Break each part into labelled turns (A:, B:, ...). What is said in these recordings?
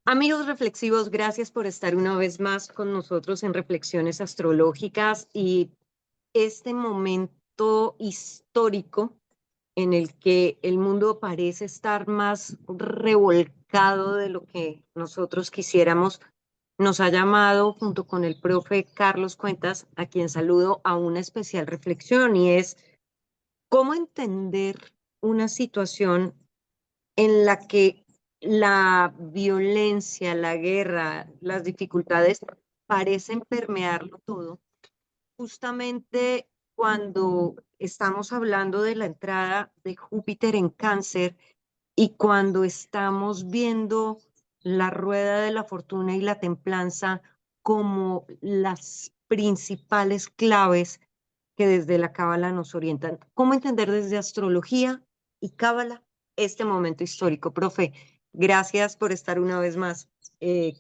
A: Amigos reflexivos, gracias por estar una vez más con nosotros en Reflexiones Astrológicas y este momento histórico en el que el mundo parece estar más revolcado de lo que nosotros quisiéramos, nos ha llamado junto con el profe Carlos Cuentas, a quien saludo, a una especial reflexión y es cómo entender una situación en la que la violencia, la guerra, las dificultades parecen permearlo todo, justamente cuando estamos hablando de la entrada de Júpiter en Cáncer y cuando estamos viendo la rueda de la fortuna y la templanza como las principales claves que desde la cábala nos orientan. ¿Cómo entender desde astrología y cábala este momento histórico? Profe, gracias por estar una vez más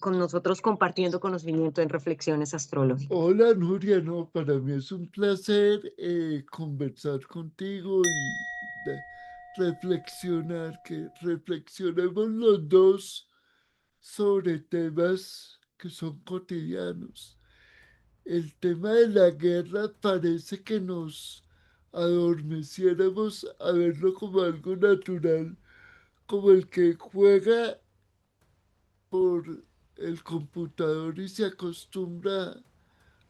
A: con nosotros compartiendo conocimiento en reflexiones astrológicas.
B: Hola Nuria, no, para mí es un placer conversar contigo y reflexionar, que reflexionemos los dos sobre temas que son cotidianos. El tema de la guerra parece que nos adormeciéramos a verlo como algo natural, como el que juega por el computador y se acostumbra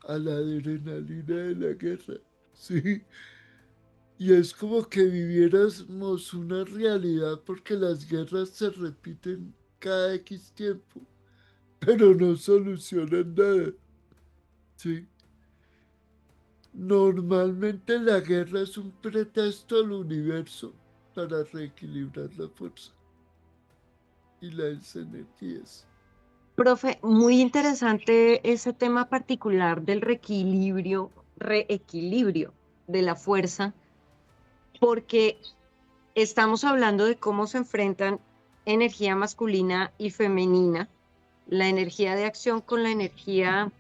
B: a la adrenalina de la guerra, ¿sí? Y es como que viviéramos una realidad porque las guerras se repiten cada X tiempo, pero no solucionan nada, ¿sí? Normalmente la guerra es un pretexto al universo para reequilibrar la fuerza y las energías.
A: Profe, muy interesante ese tema particular del reequilibrio de la fuerza, porque estamos hablando de cómo se enfrentan energía masculina y femenina, la energía de acción con la energía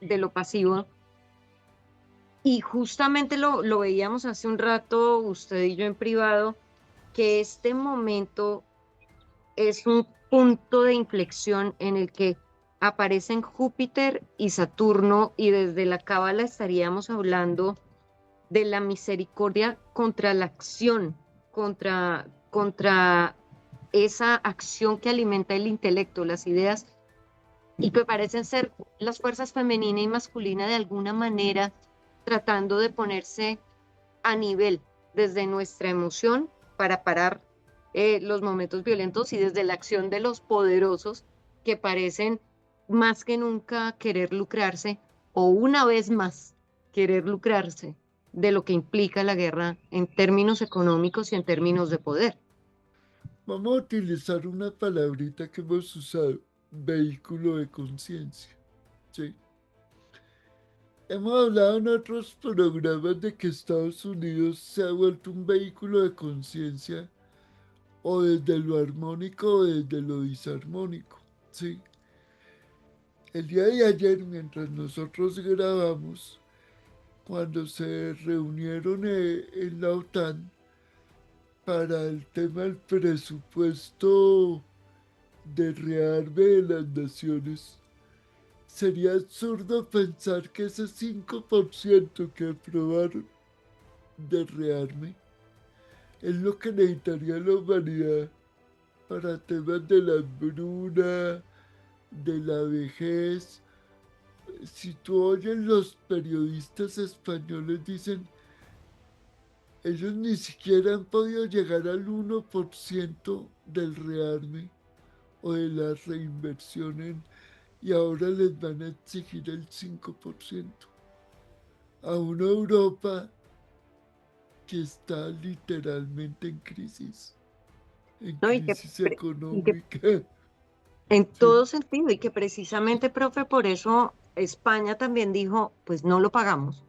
A: de lo pasivo. Y justamente lo veíamos hace un rato, usted y yo en privado, que este momento es un punto de inflexión en el que aparecen Júpiter y Saturno y desde la Cábala estaríamos hablando de la misericordia contra la acción, contra esa acción que alimenta el intelecto, las ideas, y que parecen ser las fuerzas femenina y masculina de alguna manera tratando de ponerse a nivel desde nuestra emoción para parar los momentos violentos y desde la acción de los poderosos que parecen más que nunca querer lucrarse o una vez más querer lucrarse de lo que implica la guerra en términos económicos y en términos de poder.
B: Vamos a utilizar una palabrita que hemos usado, vehículo de conciencia, ¿sí? Hemos hablado en otros programas de que Estados Unidos se ha vuelto un vehículo de conciencia o desde lo armónico o desde lo disarmónico, ¿sí? El día de ayer, mientras nosotros grabamos, cuando se reunieron en la OTAN para el tema del presupuesto de rearme de las naciones, sería absurdo pensar que ese 5% que aprobaron de rearme es lo que necesitaría la humanidad para temas de la hambruna, de la vejez. Si tú oyes los periodistas españoles dicen, ellos ni siquiera han podido llegar al 1% del rearme o de la reinversión y ahora les van a exigir el 5% a una Europa que está literalmente en
A: ¿No?
B: crisis
A: Y que
B: económica.
A: en
B: Sí.
A: todo sentido, y que precisamente, profe, por eso España también dijo, pues no lo pagamos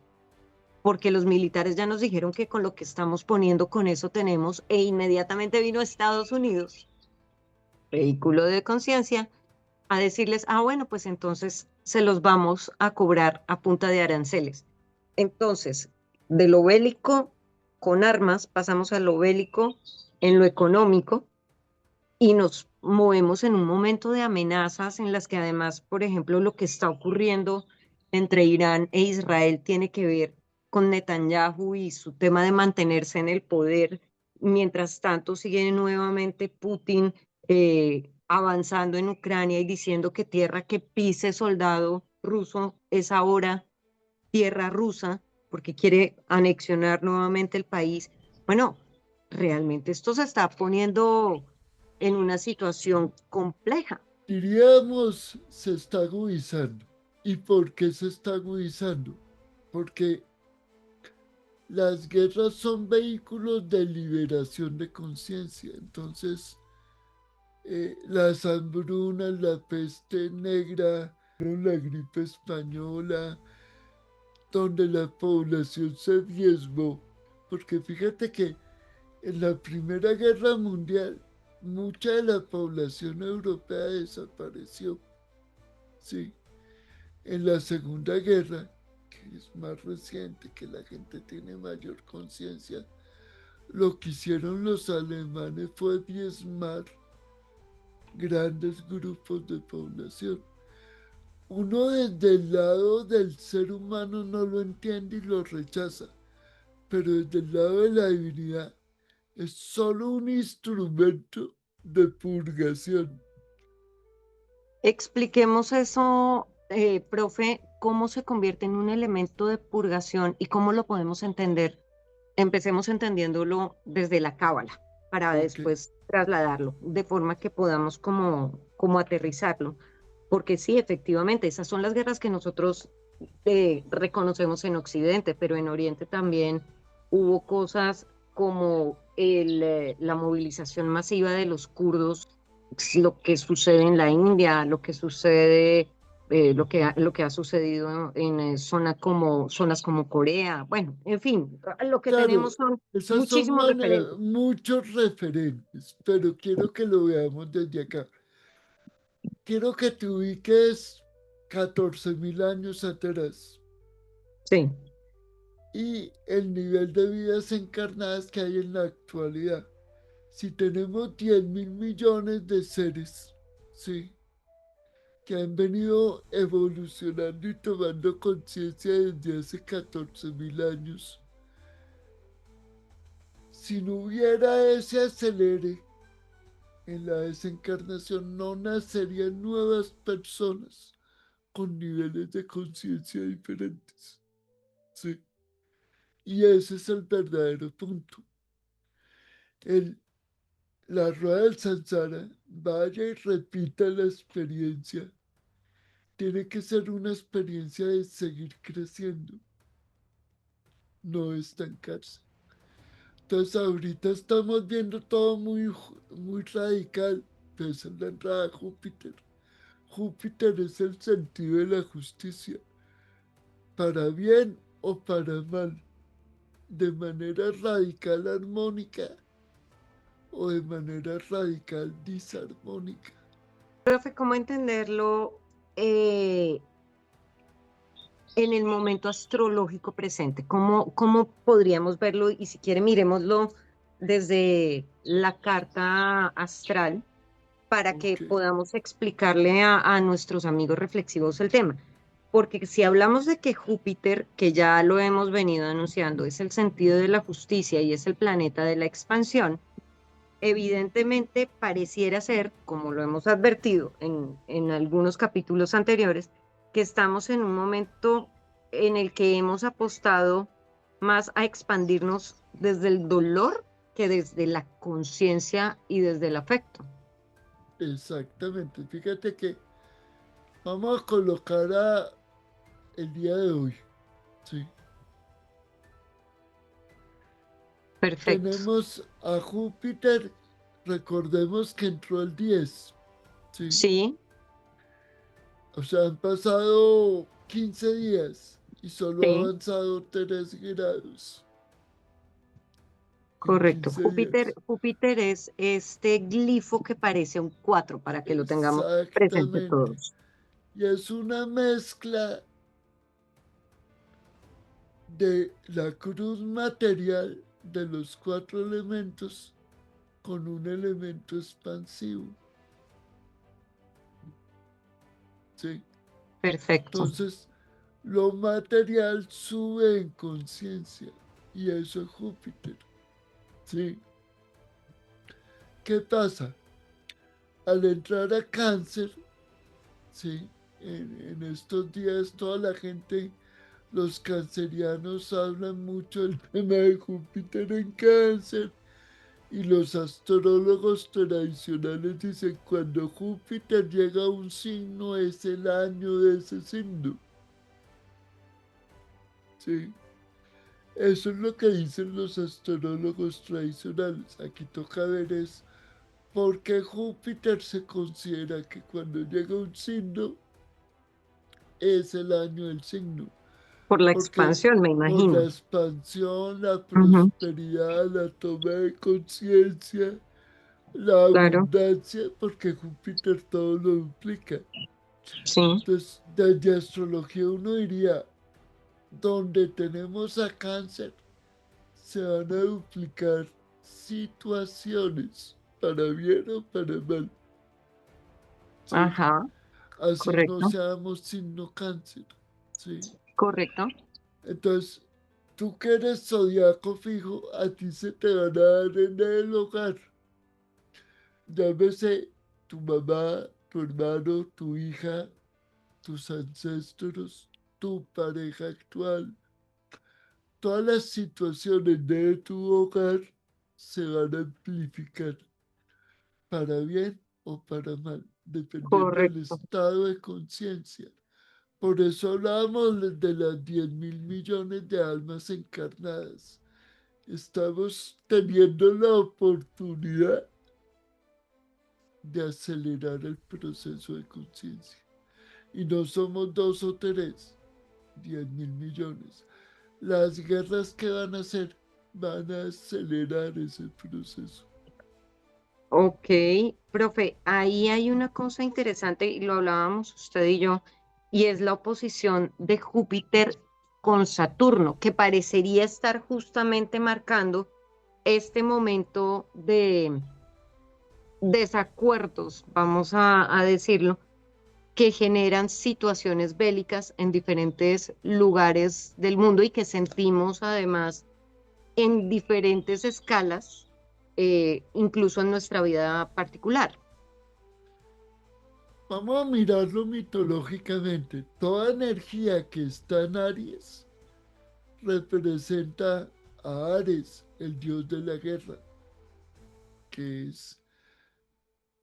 A: porque los militares ya nos dijeron que con lo que estamos poniendo, con eso tenemos, e inmediatamente vino Estados Unidos, vehículo de conciencia, a decirles, ah, bueno, pues entonces se los vamos a cobrar a punta de aranceles. Entonces, de lo bélico con armas pasamos a lo bélico en lo económico y nos movemos en un momento de amenazas en las que además, por ejemplo, lo que está ocurriendo entre Irán e Israel tiene que ver con Netanyahu y su tema de mantenerse en el poder. Mientras tanto, sigue nuevamente Putin avanzando en Ucrania y diciendo que tierra que pise soldado ruso es ahora tierra rusa, porque quiere anexionar nuevamente el país. Bueno, realmente esto se está poniendo en una situación compleja.
B: Diríamos, se está agudizando. ¿Y por qué se está agudizando? Porque las guerras son vehículos de liberación de conciencia. Entonces, las hambrunas, la peste negra, la gripe española, donde la población se diezmó. Porque fíjate que en la Primera Guerra Mundial, mucha de la población europea desapareció. Sí, en la Segunda Guerra, que es más reciente, que la gente tiene mayor conciencia, lo que hicieron los alemanes fue diezmar grandes grupos de población. Uno desde el lado del ser humano no lo entiende y lo rechaza, pero desde el lado de la divinidad es solo un instrumento de purgación.
A: Expliquemos eso, profe, cómo se convierte en un elemento de purgación y cómo lo podemos entender. Empecemos entendiéndolo desde la cábala para
B: Ok,
A: después trasladarlo, de forma que podamos como aterrizarlo. Porque sí, efectivamente, esas son las guerras que nosotros reconocemos en Occidente, pero en Oriente también hubo cosas como la movilización masiva de los kurdos, lo que sucede en la India, lo que sucede, lo que ha sucedido en zonas como Corea. Bueno, en fin, lo que
B: claro,
A: tenemos son
B: esas son
A: muchísimos referentes.
B: muchos referentes, pero quiero que lo veamos desde acá. Quiero que te ubiques 14.000 años atrás
A: Sí,
B: y el nivel de vidas encarnadas que hay en la actualidad. Si tenemos 10.000 millones de seres, ¿sí? Que han venido evolucionando y tomando conciencia desde hace 14.000 años, si no hubiera ese acelere en la desencarnación, no nacerían nuevas personas con niveles de conciencia diferentes. ¿Sí? Y ese es el verdadero punto. El, la rueda del samsara, vaya y repita la experiencia. Tiene que ser una experiencia de seguir creciendo, no estancarse. Entonces ahorita estamos viendo todo muy radical. Entonces es la entrada de Júpiter. Júpiter es el sentido de la justicia, para bien o para mal, de manera radical armónica o de manera radical disarmónica.
A: profe, ¿cómo entenderlo eh, en el momento astrológico presente? ¿Cómo podríamos verlo? Y si quiere, miremoslo desde la carta astral para que
B: Ok,
A: podamos explicarle a nuestros amigos reflexivos el tema. Porque si hablamos de que Júpiter, que ya lo hemos venido anunciando, es el sentido de la justicia y es el planeta de la expansión, evidentemente pareciera ser, como lo hemos advertido en algunos capítulos anteriores, que estamos en un momento en el que hemos apostado más a expandirnos desde el dolor que desde la conciencia y desde el afecto.
B: exactamente. Fíjate que vamos a colocar el día de hoy. ¿Sí?
A: Perfecto.
B: Tenemos a Júpiter, recordemos que entró el 10, ¿sí?
A: Sí,
B: O sea, han pasado 15 días y solo ha
A: sí,
B: avanzado 3 grados en
A: correcto.
B: 15 días.
A: Júpiter es este glifo que parece un 4 para que lo tengamos presente
B: Exactamente.
A: todos.
B: Y es una mezcla de la cruz material de los 4 elementos con un elemento expansivo. ¿sí?
A: Perfecto.
B: Entonces, lo material sube en conciencia y eso es Júpiter, ¿sí? ¿Qué pasa? Al entrar a Cáncer, ¿sí? En estos días toda la gente, los cancerianos hablan mucho del tema de Júpiter en Cáncer y los astrólogos tradicionales dicen cuando Júpiter llega a un signo es el año de ese signo, ¿sí? Eso es lo que dicen los astrólogos tradicionales. Aquí toca ver es por qué Júpiter se considera que cuando llega un signo es el año del signo.
A: Por la
B: Porque es
A: expansión, me
B: por la
A: imagino.
B: expansión, la
A: Ujú,
B: prosperidad, la toma de conciencia, la
A: claro,
B: abundancia, porque Júpiter todo lo implica.
A: sí.
B: Entonces, desde astrología uno diría, donde tenemos a Cáncer, se van a duplicar situaciones, para bien o para mal. ¿Sí?
A: Ajá,
B: Así no
A: correcto,
B: seamos signo Cáncer. ¿Sí?
A: correcto.
B: Entonces, tú que eres zodiaco fijo, a ti se te van a dar en el hogar. Llámese tu mamá, tu hermano, tu hija, tus ancestros, tu pareja actual. Todas las situaciones de tu hogar se van a amplificar para bien o para mal, dependiendo del
A: Correcto.
B: estado de conciencia. Por eso hablábamos de las 10.000 millones de almas encarnadas. Estamos teniendo la oportunidad de acelerar el proceso de conciencia. Y no somos 2 o 3, 10.000 millones. Las guerras que van a hacer van a acelerar ese proceso.
A: Ok, profe, ahí hay una cosa interesante y lo hablábamos usted y yo, y es la oposición de Júpiter con Saturno, que parecería estar justamente marcando este momento de desacuerdos, vamos a decirlo, que generan situaciones bélicas en diferentes lugares del mundo y que sentimos además en diferentes escalas, incluso en nuestra vida particular.
B: Vamos a mirarlo mitológicamente. Toda energía que está en Aries representa a Ares, el dios de la guerra, que es,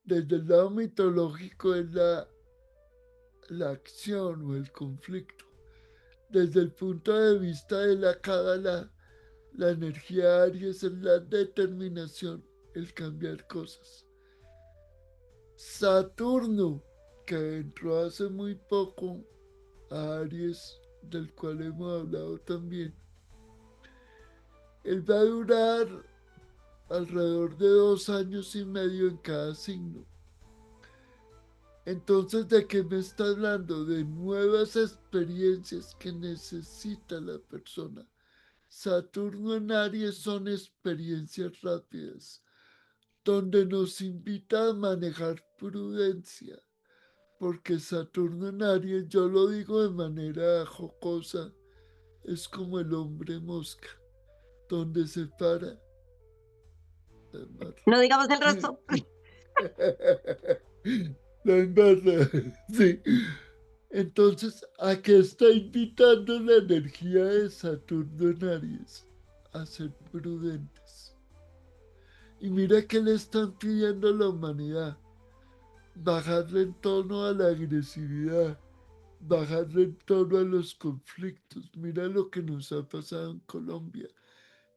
B: desde el lado mitológico, es la acción o el conflicto. Desde el punto de vista de la Cábala, la energía Aries es la determinación, el cambiar cosas. Saturno, que entró hace muy poco a Aries, del cual hemos hablado también, él va a durar alrededor de 2 años y medio en cada signo. Entonces, ¿de qué me está hablando? De nuevas experiencias que necesita la persona. Saturno en Aries son experiencias rápidas, donde nos invita a manejar prudencia, porque Saturno en Aries, yo lo digo de manera jocosa, es como el hombre mosca, donde se para, la embarra.
A: No digamos el resto.
B: La embarra, sí. Entonces, ¿a qué está invitando la energía de Saturno en Aries? A ser prudentes. Y mira que le están pidiendo a la humanidad, bajarle en tono a la agresividad, bajarle en tono a los conflictos. Mira lo que nos ha pasado en Colombia,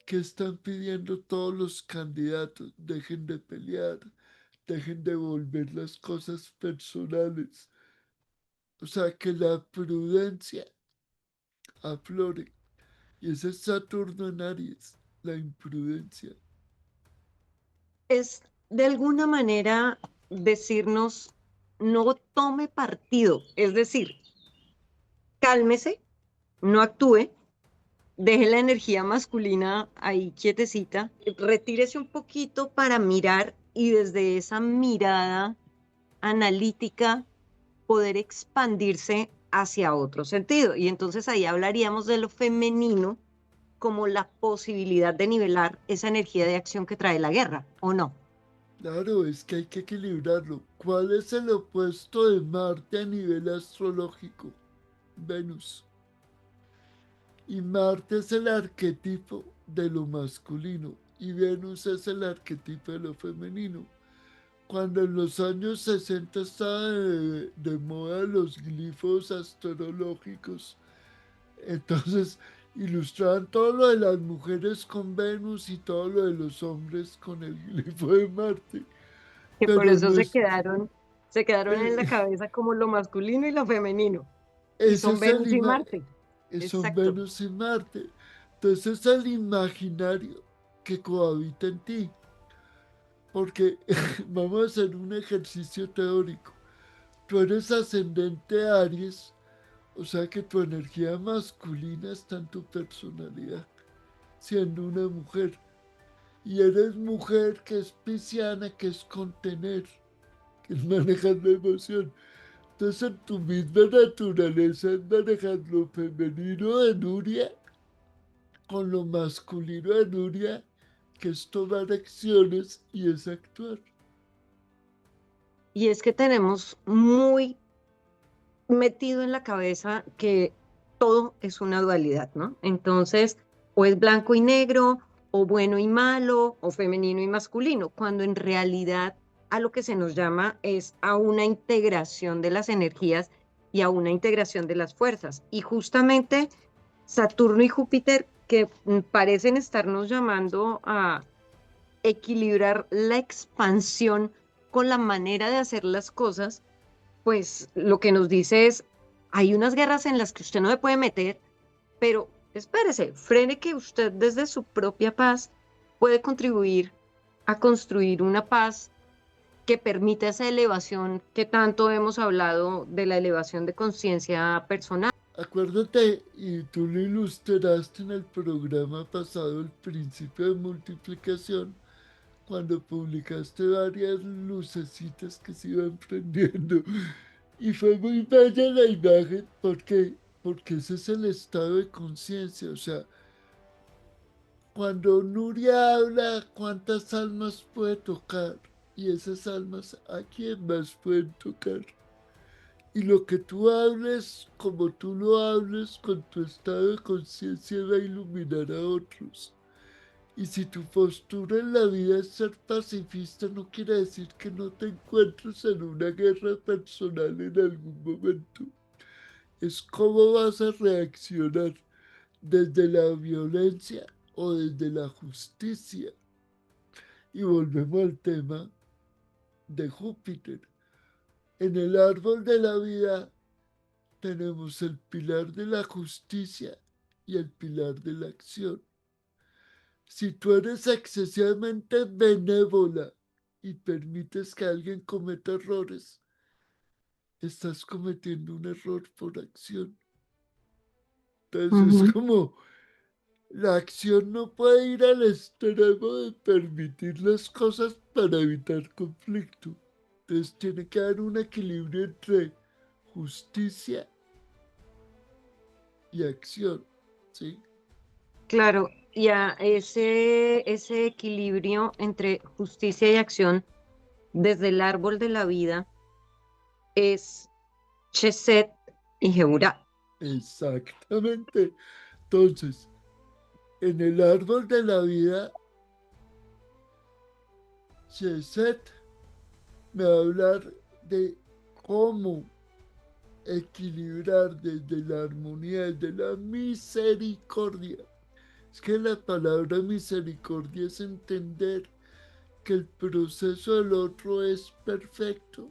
B: que están pidiendo todos los candidatos, dejen de pelear, dejen de volver las cosas personales. O sea, que la prudencia aflore. Y ese es Saturno en Aries, la imprudencia.
A: Es de alguna manera decirnos, no tome partido, es decir, cálmese, no actúe, deje la energía masculina ahí quietecita, retírese un poquito para mirar y desde esa mirada analítica poder expandirse hacia otro sentido. Y entonces ahí hablaríamos de lo femenino como la posibilidad de nivelar esa energía de acción que trae la guerra, ¿o no?
B: Claro, es que hay que equilibrarlo. ¿Cuál es el opuesto de Marte a nivel astrológico? Venus. Y Marte es el arquetipo de lo masculino y Venus es el arquetipo de lo femenino. Cuando en los años 60 estaba de moda los glifos astrológicos, entonces ilustraban todo lo de las mujeres con Venus y todo lo de los hombres con el glifo de Marte.
A: Que por
B: Pero
A: eso
B: no es,
A: se quedaron en la
B: eh,
A: cabeza como lo masculino y lo femenino. Y
B: ese
A: son
B: es el
A: Venus y Marte.
B: son
A: Exacto.
B: Venus y Marte. Entonces es el imaginario que cohabita en ti. Porque vamos a hacer un ejercicio teórico. Tú eres ascendente Aries, o sea que tu energía masculina está en tu personalidad, siendo una mujer. Y eres mujer que es pisciana, que es contener, que es manejar la emoción. Entonces en tu misma naturaleza es manejar lo femenino de Nuria con lo masculino de Nuria, que es tomar acciones y es actuar.
A: Y es que tenemos muy metido en la cabeza que todo es una dualidad, ¿no? Entonces, o es blanco y negro, o bueno y malo, o femenino y masculino, cuando en realidad a lo que se nos llama es a una integración de las energías y a una integración de las fuerzas. Y justamente Saturno y Júpiter, que parecen estarnos llamando a equilibrar la expansión con la manera de hacer las cosas, pues lo que nos dice es, hay unas guerras en las que usted no se puede meter, pero espérese, frene que usted desde su propia paz puede contribuir a construir una paz que permita esa elevación que tanto hemos hablado de la elevación de conciencia personal.
B: Acuérdate, y tú lo ilustraste en el programa pasado, el principio de multiplicación, cuando publicaste varias lucecitas que se iban prendiendo. Y fue muy bella la imagen, ¿por qué? Porque ese es el estado de conciencia. O sea, cuando Nuria habla, ¿cuántas almas puede tocar? Y esas almas, ¿a quién más pueden tocar? Y lo que tú hables, como tú lo hables, con tu estado de conciencia va a iluminar a otros. Y si tu postura en la vida es ser pacifista, no quiere decir que no te encuentres en una guerra personal en algún momento. Es cómo vas a reaccionar desde la violencia o desde la justicia. Y volvemos al tema de Júpiter. En el árbol de la vida tenemos el pilar de la justicia y el pilar de la acción. Si tú eres excesivamente benévola y permites que alguien cometa errores, estás cometiendo un error por acción. Entonces es
A: Ujú.
B: como la acción no puede ir al extremo de permitir las cosas para evitar conflicto. Entonces tiene que haber un equilibrio entre justicia y acción, ¿sí?
A: Claro, y a ese equilibrio entre justicia y acción desde el árbol de la vida es Chesed y Geburah.
B: Exactamente. Entonces, en el árbol de la vida, Chesed me va a hablar de cómo equilibrar desde la armonía, desde la misericordia. Es que la palabra misericordia es entender que el proceso del otro es perfecto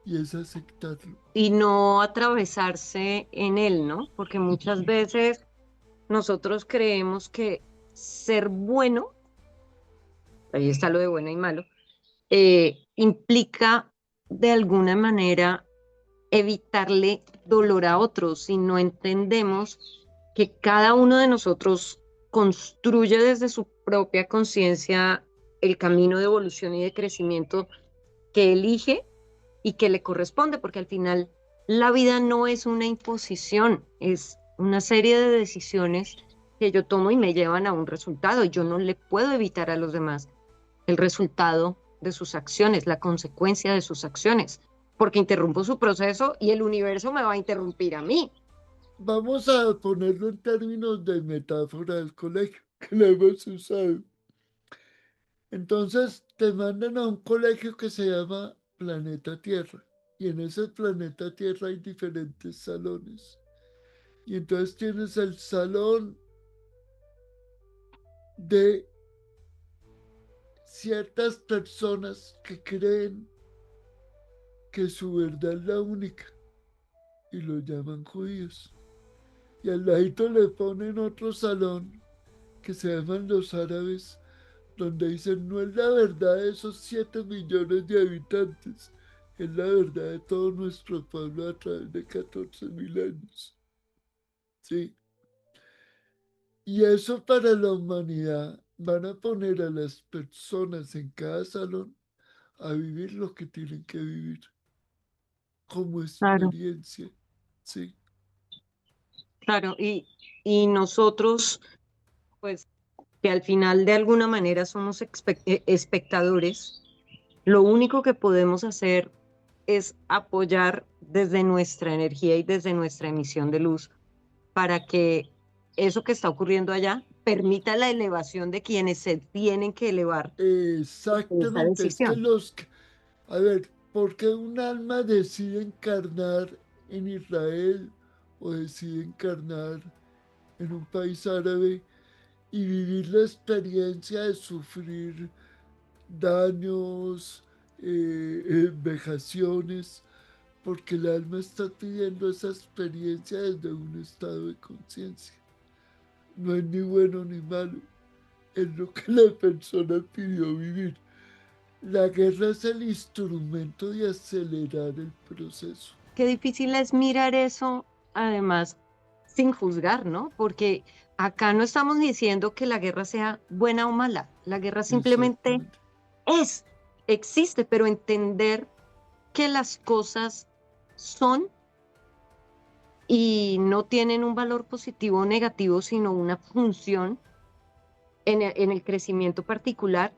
B: y es aceptarlo.
A: Y no atravesarse en él, ¿no? Porque muchas veces nosotros creemos que ser bueno, ahí está lo de bueno y malo, implica de alguna manera evitarle dolor a otros y no entendemos que cada uno de nosotros construye desde su propia conciencia el camino de evolución y de crecimiento que elige y que le corresponde, porque al final la vida no es una imposición, es una serie de decisiones que yo tomo y me llevan a un resultado. Yo no le puedo evitar a los demás el resultado de sus acciones, la consecuencia de sus acciones, porque interrumpo su proceso y el universo me va a interrumpir a mí.
B: Vamos a ponerlo en términos de metáfora del colegio, que lo hemos usado. Entonces te mandan a un colegio que se llama Planeta Tierra. Y en ese planeta Tierra hay diferentes salones. Y entonces tienes el salón de ciertas personas que creen que su verdad es la única y lo llaman judíos. Y al ladito le ponen otro salón que se llaman los árabes, donde dicen no es la verdad de esos 7 millones de habitantes, es la verdad de todo nuestro pueblo a través de 14.000 años. ¿Sí? Y eso para la humanidad van a poner a las personas en cada salón a vivir lo que tienen que vivir como
A: Claro,
B: experiencia. ¿Sí?
A: claro. Y nosotros, pues, que al final de alguna manera somos espectadores, lo único que podemos hacer es apoyar desde nuestra energía y desde nuestra emisión de luz para que eso que está ocurriendo allá permita la elevación de quienes se tienen que elevar en esa
B: Exactamente, es que
A: decisión.
B: los... A ver, ¿por qué un alma decide encarnar en Israel o decide encarnar en un país árabe y vivir la experiencia de sufrir daños, vejaciones? Porque el alma está pidiendo esa experiencia desde un estado de conciencia. No es ni bueno ni malo, es lo que la persona pidió vivir. La guerra es el instrumento de acelerar el proceso.
A: Qué difícil es mirar eso, además, sin juzgar, ¿no? Porque acá no estamos diciendo que la guerra sea buena o mala. La guerra simplemente
B: Exactamente.
A: es, existe, pero entender que las cosas son y no tienen un valor positivo o negativo, sino una función en el crecimiento particular,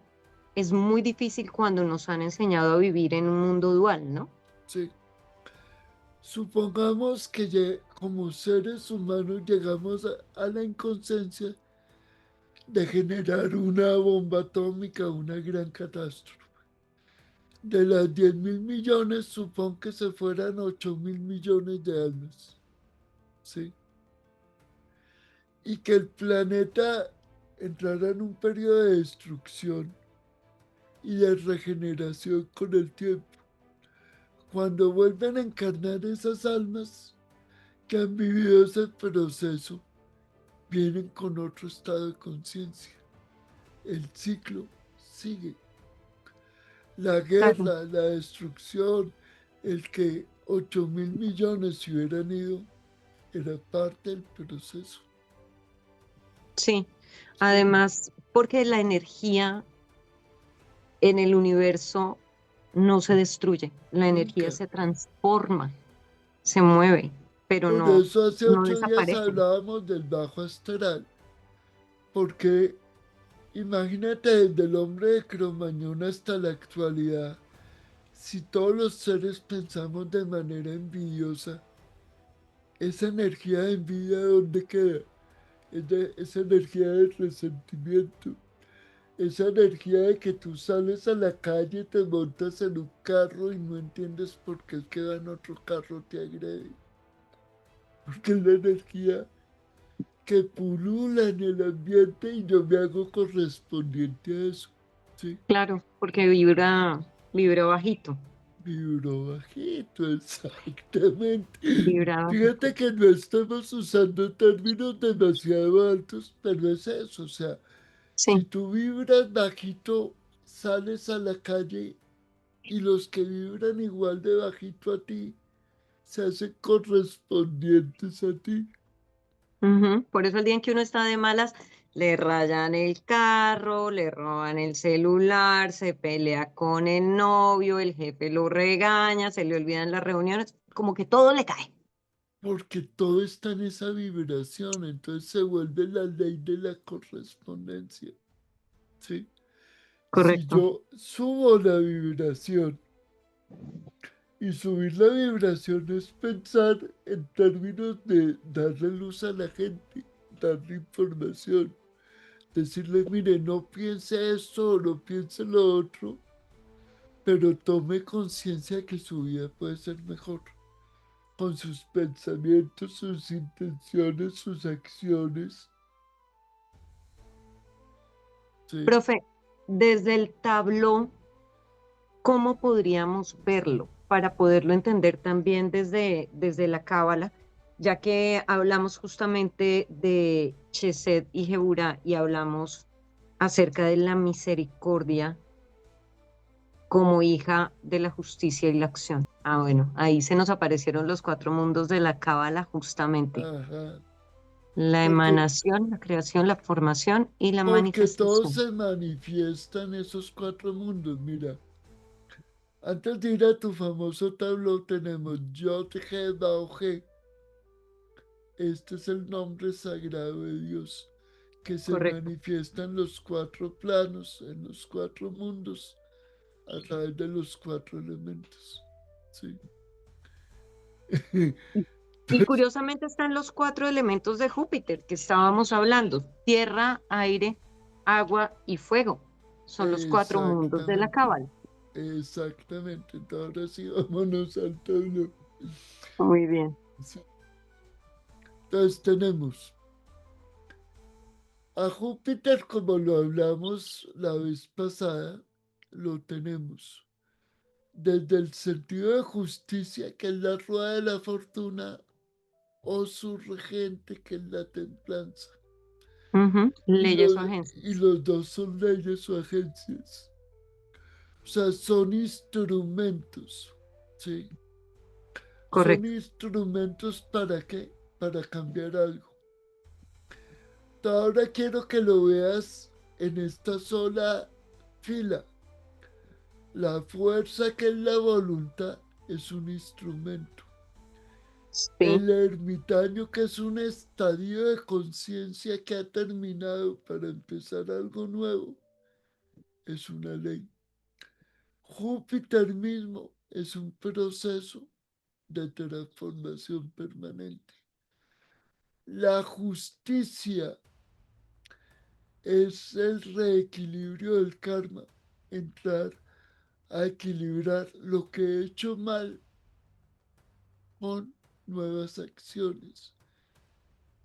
A: es muy difícil cuando nos han enseñado a vivir en un mundo dual, ¿no?
B: Sí. Supongamos que como seres humanos llegamos a la inconsciencia de generar una bomba atómica, una gran catástrofe. De las 10.000 millones, supongo que se fueran 8.000 millones de almas. ¿Sí? Y que el planeta entrara en un periodo de destrucción y de regeneración con el tiempo. Cuando vuelven a encarnar esas almas que han vivido ese proceso, vienen con otro estado de conciencia. El ciclo sigue. La
A: Claro.
B: guerra, la destrucción, el que 8.000 millones se hubieran ido, era parte del proceso.
A: Sí,
B: ¿Sí?
A: además, porque la energía en el universo no se destruye, la energía
B: Nunca.
A: se transforma, se mueve, pero
B: Por
A: no,
B: eso hace
A: no
B: 8 días
A: desaparece.
B: hablábamos del bajo astral, porque imagínate desde el hombre de Cromañón hasta la actualidad, si todos los seres pensamos de manera envidiosa, esa energía de envidia, ¿dónde queda? Esa energía de resentimiento, esa energía de que tú sales a la calle, te montas en un carro y no entiendes por qué el que va en otro carro te agrede. Porque es la energía que pulula en el ambiente y yo me hago correspondiente a eso. ¿Sí?
A: Claro, porque vibra bajito,
B: Vibró bajito, exactamente.
A: vibra bajito.
B: Fíjate que no estamos usando términos demasiado altos, pero es eso, o sea, si
A: Sí.
B: tú vibras bajito, sales a la calle y los que vibran igual de bajito a ti se hacen correspondientes a ti.
A: Ujú. Por eso el día en que uno está de malas, le rayan el carro, le roban el celular, se pelea con el novio, el jefe lo regaña, se le olvidan las reuniones, como que todo le cae.
B: Porque todo está en esa vibración, entonces se vuelve la ley de la correspondencia. ¿Sí? Si
A: Correcto,
B: yo subo la vibración, y subir la vibración es pensar en términos de darle luz a la gente, darle información, decirle, mire, no piense esto, no piense lo otro, pero tome conciencia que su vida puede ser mejor con sus pensamientos, sus intenciones, sus acciones. Sí,
A: profe, desde el tabló, ¿cómo podríamos verlo para poderlo entender también desde la Cábala, ya que hablamos justamente de Chesed y Geburá y hablamos acerca de la misericordia como hija de la justicia y la acción? Ah, bueno, ahí se nos aparecieron los cuatro mundos de la Cábala justamente.
B: ajá.
A: La
B: Porque,
A: emanación, la creación, la formación y la
B: porque todos
A: manifestación.
B: se manifiestan esos cuatro mundos. Mira, antes de ir a tu famoso tablón tenemos Yod, He, Bao, He. Este es el nombre sagrado de Dios que se
A: Correcto.
B: manifiesta en los cuatro planos, en los cuatro mundos, a través de los cuatro elementos. Sí.
A: Y
B: Entonces,
A: curiosamente están los cuatro elementos de Júpiter que estábamos hablando: tierra, aire, agua y fuego. Son los cuatro mundos de la
B: exactamente,
A: Cábala.
B: exactamente. Entonces, ahora sí, vámonos al tablón.
A: Muy bien.
B: Sí. Entonces tenemos a Júpiter, como lo hablamos la vez pasada, lo tenemos desde el sentido de justicia, que es la rueda de la fortuna, o su regente, que es la templanza.
A: Ujú.
B: Y
A: Leyes o
B: los, y
A: agencias.
B: los dos son leyes o agencias. O sea, son instrumentos. ¿Sí? Son
A: Correcto.
B: instrumentos para qué? Para cambiar algo. Ahora quiero que lo veas en esta sola fila. La fuerza que es la voluntad es un instrumento.
A: Sí,
B: El ermitaño, que es un estadio de conciencia que ha terminado para empezar algo nuevo, es una ley. Júpiter mismo es un proceso de transformación permanente. La justicia es el reequilibrio del karma, entrar a equilibrar lo que he hecho mal con nuevas acciones.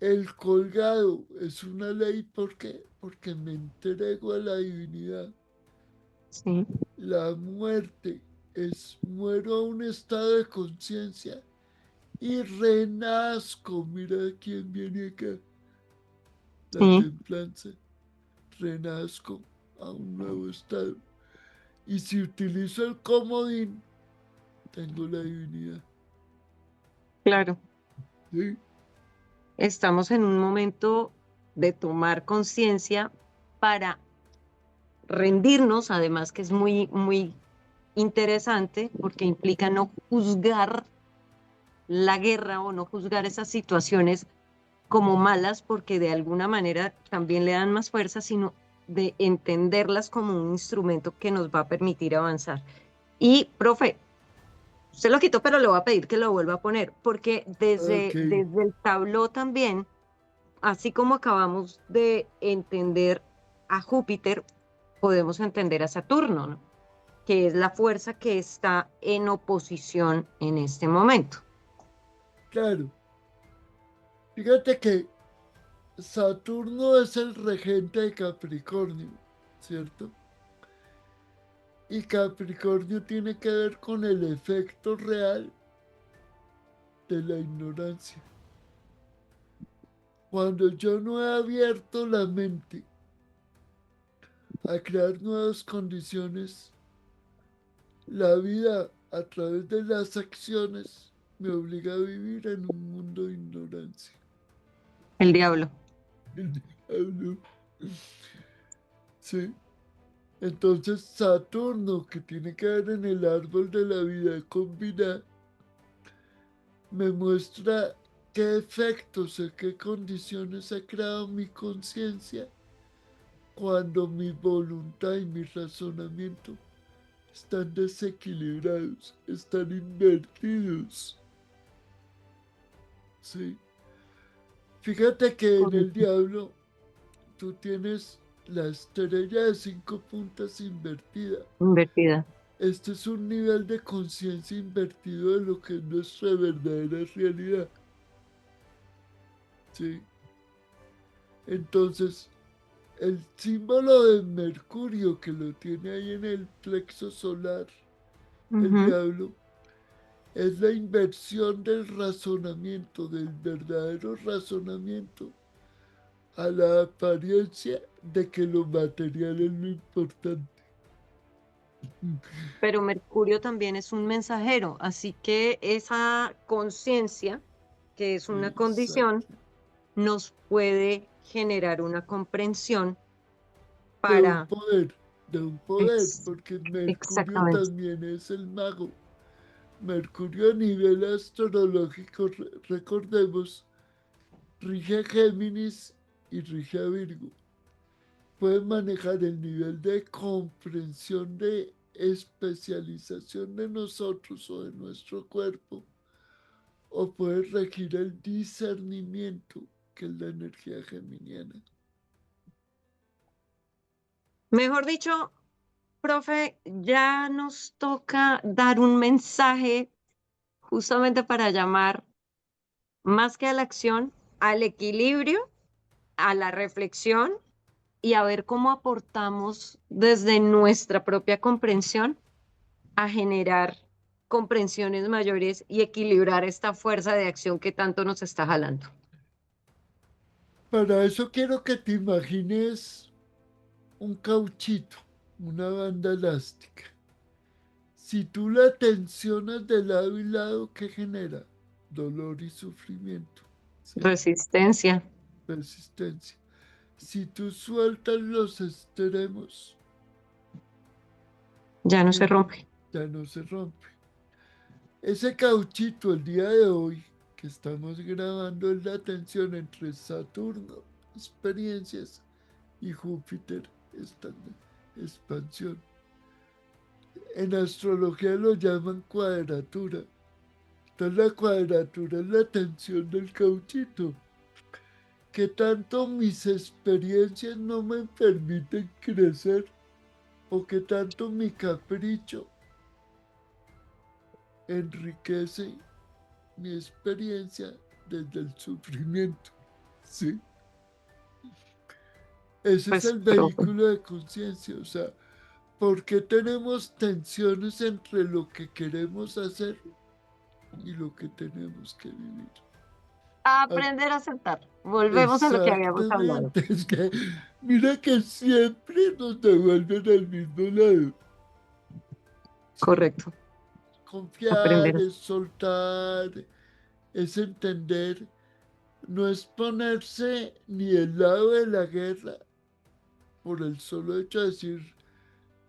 B: El colgado es una ley, ¿por qué? Porque me entrego a la divinidad.
A: sí,
B: La muerte es muero a un estado de conciencia y renazco. Mira quién viene acá, la
A: sí,
B: templanza. Renazco a un nuevo estado. Y si utilizo el comodín, tengo la divinidad.
A: claro.
B: ¿Sí?
A: Estamos en un momento de tomar conciencia para rendirnos, además que es muy, muy interesante porque implica no juzgar la guerra o no juzgar esas situaciones como malas porque de alguna manera también le dan más fuerza, sino de entenderlas como un instrumento que nos va a permitir avanzar. Y, profe, usted lo quitó, pero le voy a pedir que lo vuelva a poner, porque
B: Ok,
A: desde el tabló también, así como acabamos de entender a Júpiter, podemos entender a Saturno, ¿no? Que es la fuerza que está en oposición en este momento.
B: claro. Fíjate que Saturno es el regente de Capricornio, ¿cierto? Y Capricornio tiene que ver con el efecto real de la ignorancia. Cuando yo no he abierto la mente a crear nuevas condiciones, la vida a través de las acciones me obliga a vivir en un mundo de ignorancia.
A: El diablo.
B: El diablo. ¿Sí? Entonces Saturno, que tiene que ver en el árbol de la vida combinada, me muestra qué efectos, en qué condiciones ha creado mi conciencia cuando mi voluntad y mi razonamiento están desequilibrados, están invertidos. ¿Sí? Fíjate que en el
A: Correcto.
B: diablo tú tienes la estrella de 5 puntas invertida.
A: Invertida.
B: Este es un nivel de conciencia invertido de lo que es nuestra verdadera realidad. ¿Sí? Entonces, el símbolo de Mercurio que lo tiene ahí en el plexo solar, el
A: Ujú.
B: diablo, es la inversión del razonamiento, del verdadero razonamiento, a la apariencia de que lo material es lo importante.
A: Pero Mercurio también es un mensajero, así que esa conciencia, que es una condición,
B: Exacto.
A: nos puede generar una comprensión
B: De un
A: para...
B: poder, de un poder,
A: Ex-
B: porque Mercurio
A: exactamente.
B: también es el mago. Mercurio a nivel astrológico, recordemos, rige a Géminis y rige a Virgo. Puede manejar el nivel de comprensión, de especialización de nosotros o de nuestro cuerpo, o puede regir el discernimiento, que es la energía geminiana.
A: Mejor dicho, profe, ya nos toca dar un mensaje justamente para llamar más que a la acción, al equilibrio, a la reflexión y a ver cómo aportamos desde nuestra propia comprensión a generar comprensiones mayores y equilibrar esta fuerza de acción que tanto nos está jalando.
B: Para eso quiero que te imagines un cauchito, una banda elástica. Si tú la tensionas de lado y lado, ¿qué genera? Dolor y sufrimiento, ¿sí?
A: Resistencia,
B: Resistencia. Si tú sueltas los extremos,
A: ya no se
B: ¿qué?
A: rompe.
B: Ya no se rompe. Ese cauchito el día de hoy que estamos grabando es la tensión entre Saturno, experiencias, y Júpiter, esta expansión. En astrología lo llaman cuadratura. Entonces la cuadratura es la tensión del cauchito. Que tanto mis experiencias no me permiten crecer o que tanto mi capricho enriquece mi experiencia desde el sufrimiento. ¿Sí? Ese es
A: Pues,
B: el
A: profe,
B: vehículo de conciencia. O sea, ¿por qué tenemos tensiones entre lo que queremos hacer y lo que tenemos que vivir?
A: a
B: Ah,
A: aprender a aceptar. Volvemos a lo que habíamos hablado.
B: exactamente. Es que mira que siempre nos devuelven al mismo lado. ¿Sí?
A: Correcto,
B: Confiar
A: aprender.
B: es soltar, es entender, no es ponerse ni del lado de la guerra por el solo hecho de decir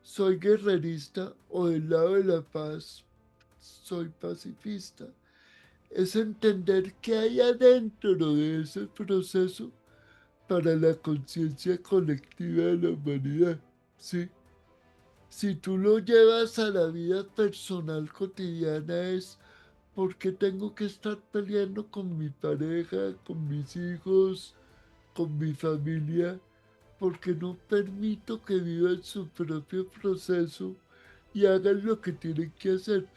B: soy guerrerista o del lado de la paz soy pacifista. Es entender qué hay adentro de ese proceso para la conciencia colectiva de la humanidad. ¿Sí? Si tú lo llevas a la vida personal cotidiana es porque tengo que estar peleando con mi pareja, con mis hijos, con mi familia, porque no permito que vivan su propio proceso y hagan lo que tienen que hacer,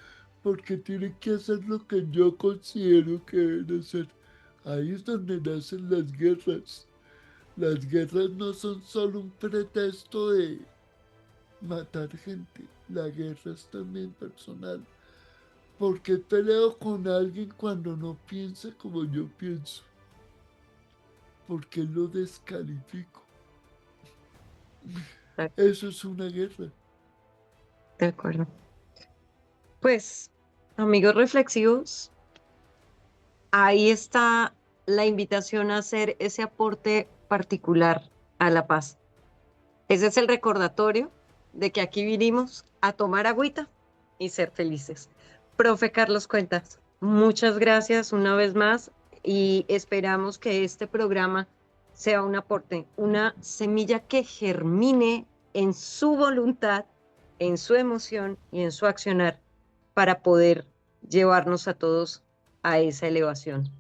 B: porque tienen que hacer lo que yo considero que deben hacer. Ahí es donde nacen las guerras. Las guerras no son solo un pretexto de matar gente, la guerra es también personal. ¿Por qué peleo con alguien cuando no piensa como yo pienso? ¿Por qué lo descalifico? Eso es una guerra.
A: De acuerdo. Pues, amigos reflexivos, ahí está la invitación a hacer ese aporte particular a la paz. Ese es el recordatorio de que aquí vinimos a tomar agüita y ser felices. Profe Carlos Cuentas, muchas gracias una vez más y esperamos que este programa sea un aporte, una semilla que germine en su voluntad, en su emoción y en su accionar para poder llevarnos a todos a esa elevación.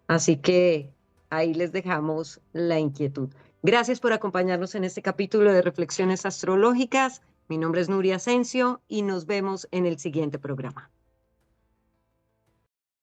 A: Así que ahí les dejamos la inquietud. Gracias por acompañarnos en este capítulo de Reflexiones Astrológicas. Mi nombre es Nuria Asensio y nos vemos en el siguiente programa.